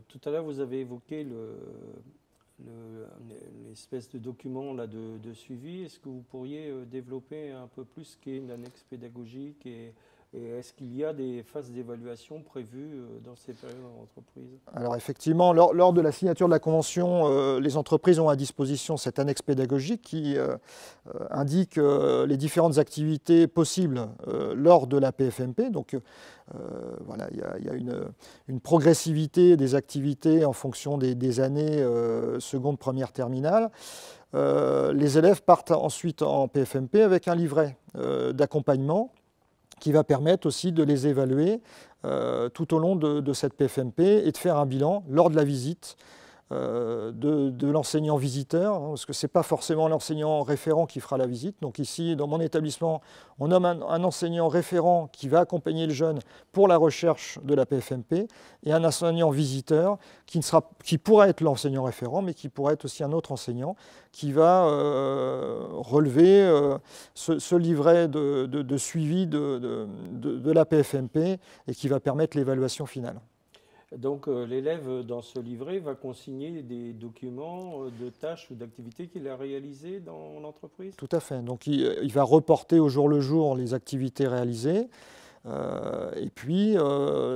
Tout à l'heure, vous avez évoqué l'espèce de document là, de suivi. Est-ce que vous pourriez développer un peu plus ce qu'est une annexe pédagogique et est-ce qu'il y a des phases d'évaluation prévues dans ces périodes en entreprise? Alors effectivement, lors de la signature de la convention, les entreprises ont à disposition cette annexe pédagogique qui indique les différentes activités possibles lors de la PFMP. Donc voilà, il y a une progressivité des activités en fonction des années seconde, première, terminale. Les élèves partent ensuite en PFMP avec un livret d'accompagnement qui va permettre aussi de les évaluer tout au long de cette PFMP et de faire un bilan lors de la visite de l'enseignant visiteur, hein, parce que ce n'est pas forcément l'enseignant référent qui fera la visite. Donc ici, dans mon établissement, on nomme un enseignant référent qui va accompagner le jeune pour la recherche de la PFMP et un enseignant visiteur qui pourra être l'enseignant référent, mais qui pourra être aussi un autre enseignant qui va relever ce livret de suivi de la PFMP et qui va permettre l'évaluation finale. Donc l'élève dans ce livret va consigner des documents de tâches ou d'activités qu'il a réalisées dans l'entreprise? Tout à fait. Donc il va reporter au jour le jour les activités réalisées. Et puis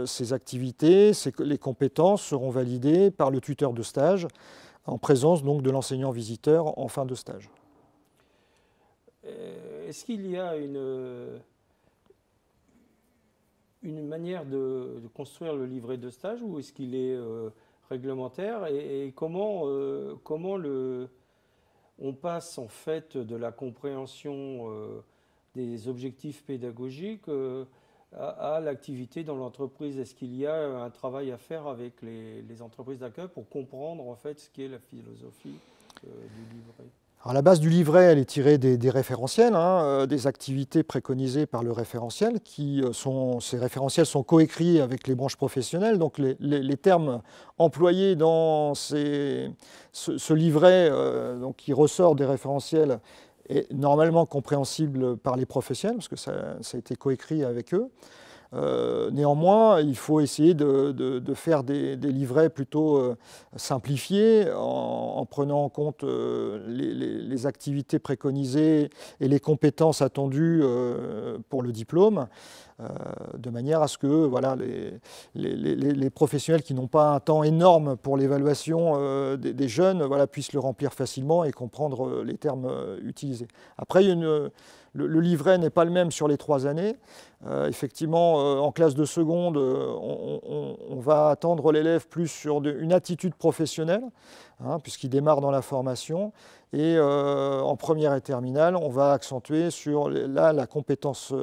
ces activités, les compétences seront validées par le tuteur de stage en présence donc de l'enseignant visiteur en fin de stage. Est-ce qu'il y a une manière de construire le livret de stage ou est-ce qu'il est réglementaire et comment, on passe en fait de la compréhension des objectifs pédagogiques à l'activité dans l'entreprise? Est-ce qu'il y a un travail à faire avec les entreprises d'accueil pour comprendre en fait ce qu'est la philosophie du livret? Alors, la base du livret, elle est tirée des référentiels, hein, des activités préconisées par le référentiel. Ces référentiels sont coécrits avec les branches professionnelles. Donc les termes employés dans ce livret qui ressort des référentiels est normalement compréhensible par les professionnels, parce que ça a été coécrit avec eux. Néanmoins, il faut essayer de faire des livrets plutôt simplifiés en prenant en compte les activités préconisées et les compétences attendues pour le diplôme, de manière à ce que voilà, les professionnels qui n'ont pas un temps énorme pour l'évaluation des jeunes puissent le remplir facilement et comprendre les termes utilisés. Après, le livret n'est pas le même sur les 3 années. Effectivement, en classe de seconde, on va attendre l'élève plus sur une attitude professionnelle, hein, puisqu'il démarre dans la formation. Et en première et terminale, on va accentuer sur la compétence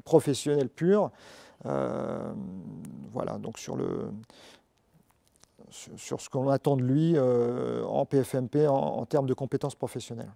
professionnelle pure. Voilà, donc sur ce qu'on attend de lui en PFMP en termes de compétences professionnelles.